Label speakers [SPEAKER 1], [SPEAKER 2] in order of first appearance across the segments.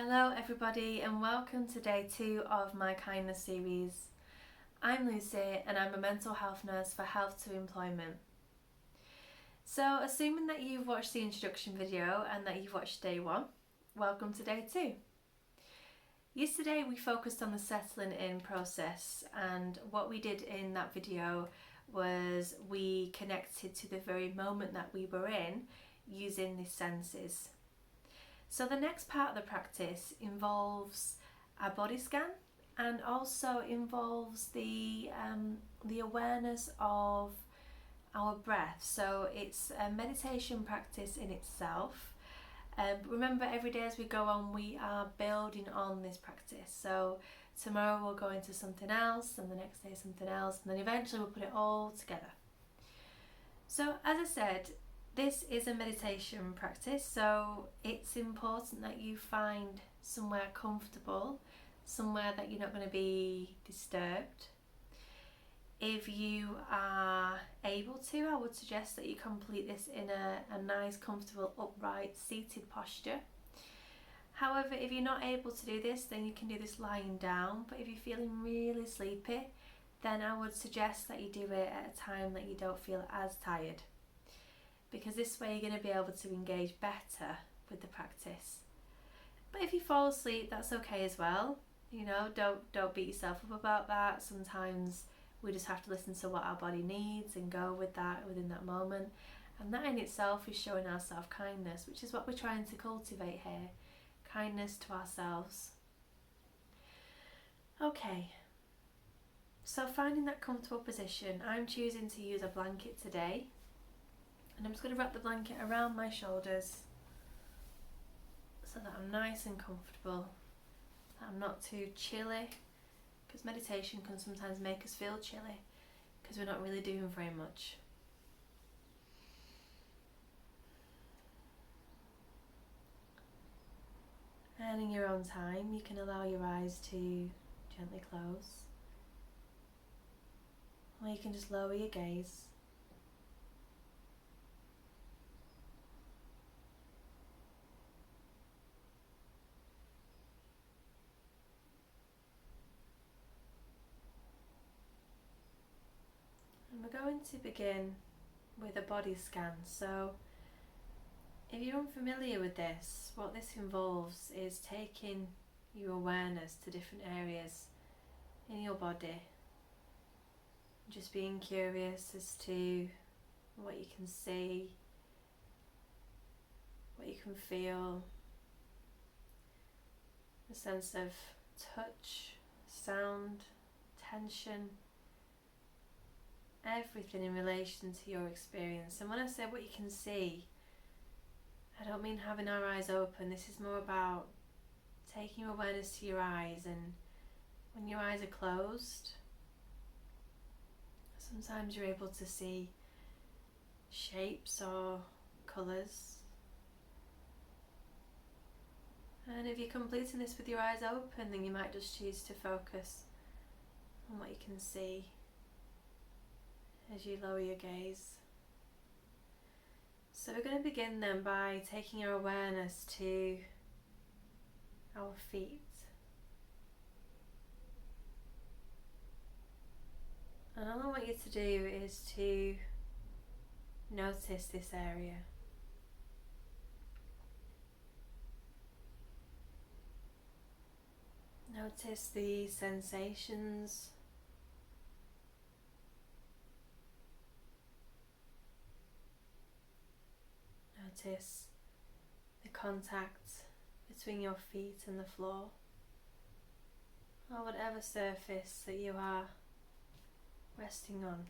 [SPEAKER 1] Hello everybody and welcome to day 2 of my kindness series. I'm Lucy and I'm a mental health nurse for Health to Employment. So assuming that you've watched the introduction video and that you've watched day 1, welcome to day 2. Yesterday we focused on the settling in process, and what we did in that video was we connected to the very moment that we were in using the senses. So the next part of the practice involves a body scan and also involves the awareness of our breath. So it's a meditation practice in itself. But remember, every day as we go on, we are building on this practice. So tomorrow we'll go into something else, and the next day something else, and then eventually we'll put it all together. So as I said, this is a meditation practice, so it's important that you find somewhere comfortable, somewhere that you're not going to be disturbed. If you are able to, I would suggest that you complete this in a nice, comfortable, upright, seated posture. However, if you're not able to do this, then you can do this lying down. But if you're feeling really sleepy, then I would suggest that you do it at a time that you don't feel as tired, because this way you're going to be able to engage better with the practice. But if you fall asleep, that's okay as well. You know, don't beat yourself up about that. Sometimes we just have to listen to what our body needs and go with that within that moment. And that in itself is showing our self-kindness, which is what we're trying to cultivate here. Kindness to ourselves. Okay, so finding that comfortable position, I'm choosing to use a blanket today. And I'm just going to wrap the blanket around my shoulders so that I'm nice and comfortable, that I'm not too chilly, because meditation can sometimes make us feel chilly because we're not really doing very much. And in your own time, you can allow your eyes to gently close, or you can just lower your gaze. And we're going to begin with a body scan. So if you're unfamiliar with this, what this involves is taking your awareness to different areas in your body. Just being curious as to what you can see, what you can feel, the sense of touch, sound, tension, everything in relation to your experience. And when I say what you can see, I don't mean having our eyes open. This is more about taking your awareness to your eyes, and when your eyes are closed, sometimes you're able to see shapes or colours. And if you're completing this with your eyes open, then you might just choose to focus on what you can see as you lower your gaze. So we're going to begin then by taking our awareness to our feet. And all I want you to do is to notice this area. Notice the sensations. Notice the contact between your feet and the floor, or whatever surface that you are resting on.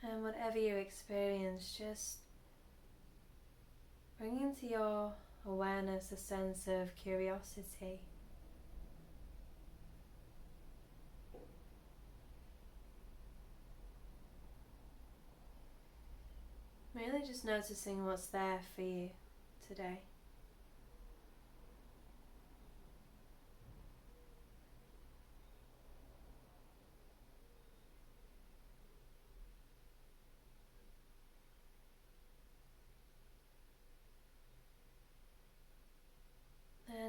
[SPEAKER 1] And whatever you experience, just bring into your awareness a sense of curiosity. Really just noticing what's there for you today.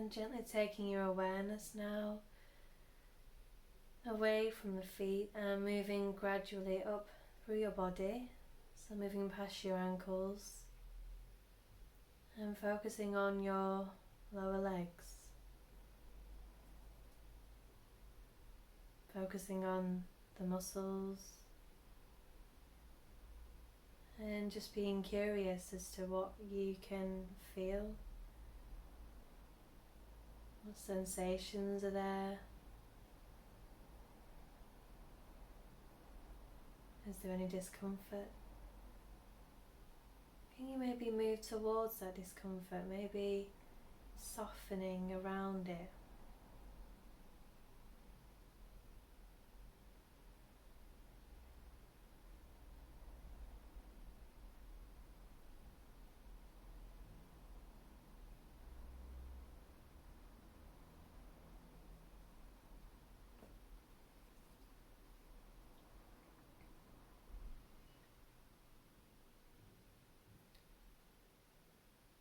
[SPEAKER 1] And gently taking your awareness now away from the feet and moving gradually up through your body. So moving past your ankles and focusing on your lower legs. Focusing on the muscles and just being curious as to what you can feel. What sensations are there? Is there any discomfort? Can you maybe move towards that discomfort, maybe softening around it?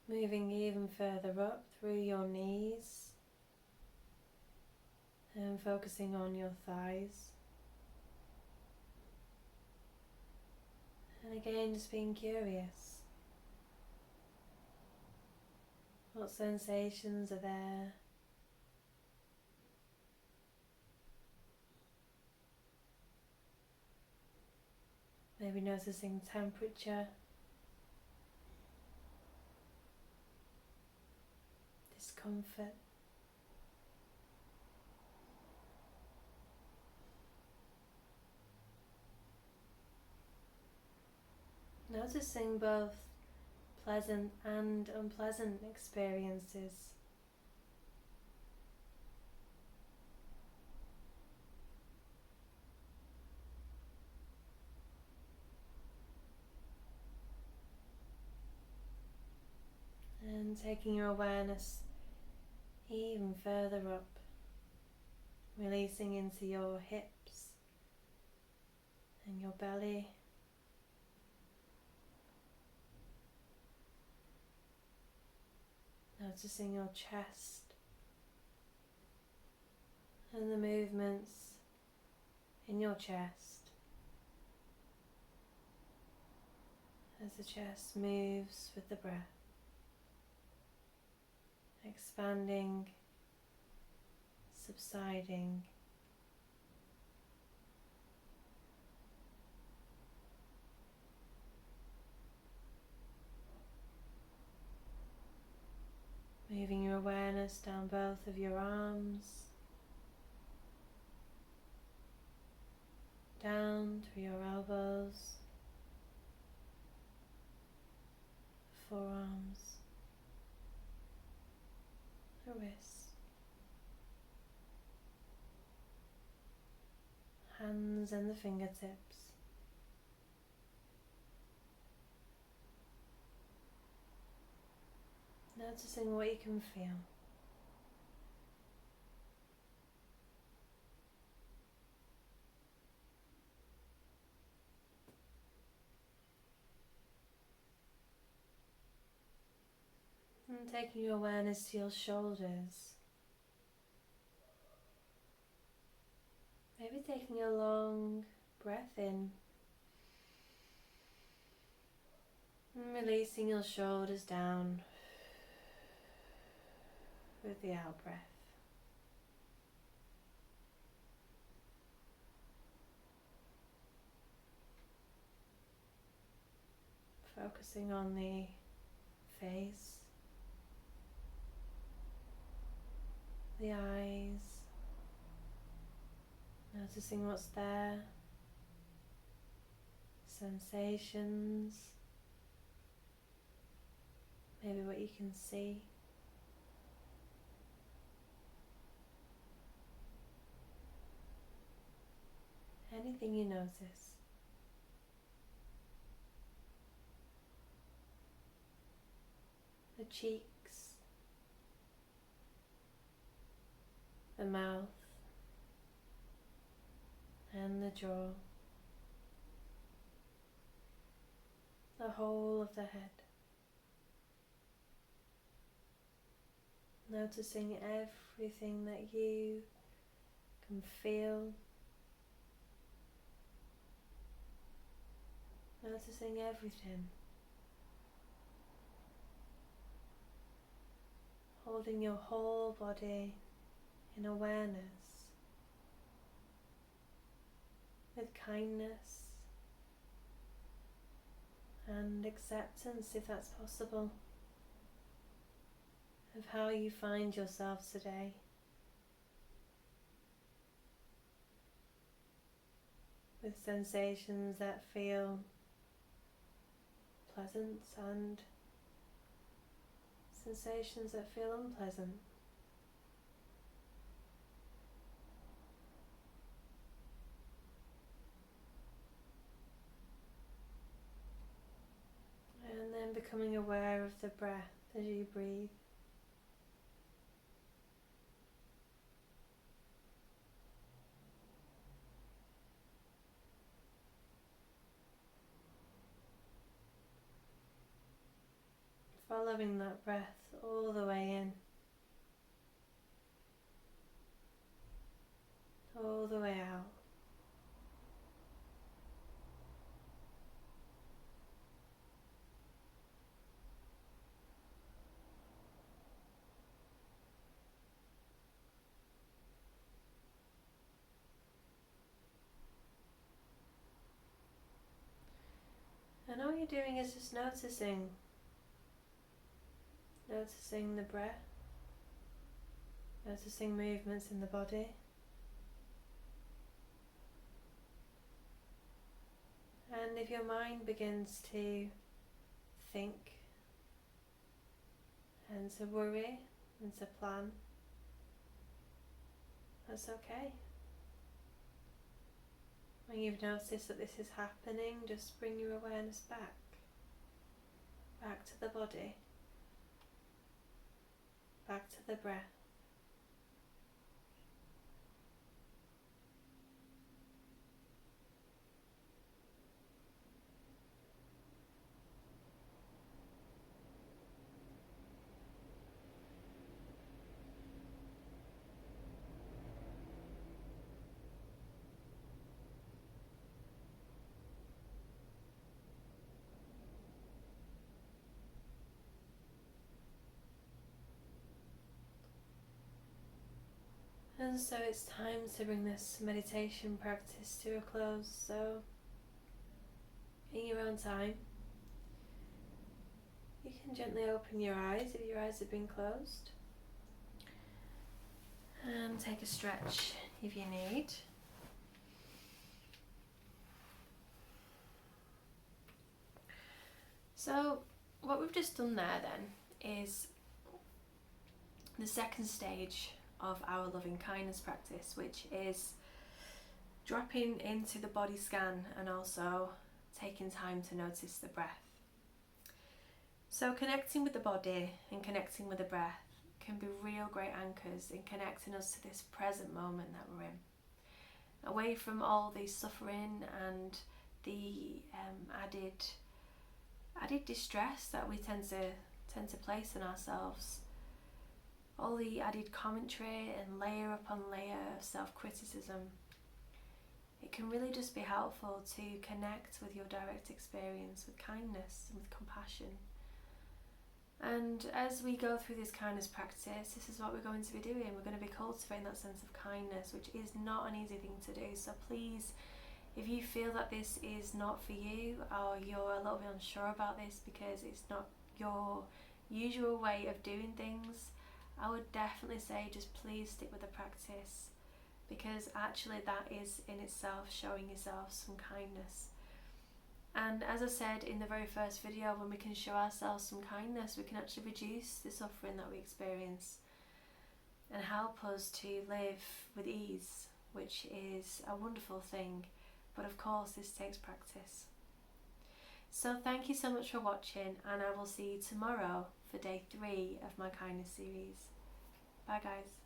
[SPEAKER 1] Moving even further up through your knees and focusing on your thighs. And again, just being curious. What sensations are there? Maybe noticing temperature, discomfort. Noticing both pleasant and unpleasant experiences. And taking your awareness even further up, releasing into your hips and your belly. Noticing your chest and the movements in your chest as the chest moves with the breath, expanding, subsiding. Moving your awareness down both of your arms, down through your elbows, forearms, the wrists, hands and the fingertips. Noticing what you can feel. And taking your awareness to your shoulders. Maybe taking a long breath in and releasing your shoulders down with the out breath. Focusing on the face, the eyes, noticing what's there, sensations, maybe what you can see. Anything you notice. The cheeks, the mouth, and the jaw, the whole of the head. Noticing everything that you can feel. Noticing everything. Holding your whole body in awareness, with kindness and acceptance, if that's possible, of how you find yourself today. With sensations that feel pleasant and sensations that feel unpleasant. And then becoming aware of the breath as you breathe. Following that breath all the way in, all the way out. And all you're doing is just noticing the breath, noticing movements in the body. And if your mind begins to think and to worry and to plan, that's okay. When you've noticed that this is happening, just bring your awareness back to the body, back to the breath. And so it's time to bring this meditation practice to a close. So, in your own time, you can gently open your eyes if your eyes have been closed. And take a stretch if you need. So, what we've just done there then is the second stage of our loving kindness practice, which is dropping into the body scan and also taking time to notice the breath. So connecting with the body and connecting with the breath can be real great anchors in connecting us to this present moment that we're in, away from all the suffering and the added distress that we tend to place on ourselves. All the added commentary and layer upon layer of self-criticism. It can really just be helpful to connect with your direct experience with kindness and with compassion. And as we go through this kindness practice, this is what we're going to be doing. We're going to be cultivating that sense of kindness, which is not an easy thing to do. So please, if you feel that this is not for you, or you're a little bit unsure about this because it's not your usual way of doing things, I would definitely say just please stick with the practice, because actually that is in itself showing yourself some kindness. And as I said in the very first video, when we can show ourselves some kindness, we can actually reduce the suffering that we experience and help us to live with ease, which is a wonderful thing. But of course, this takes practice. So thank you so much for watching, and I will see you tomorrow for day 3 of my kindness series. Bye guys.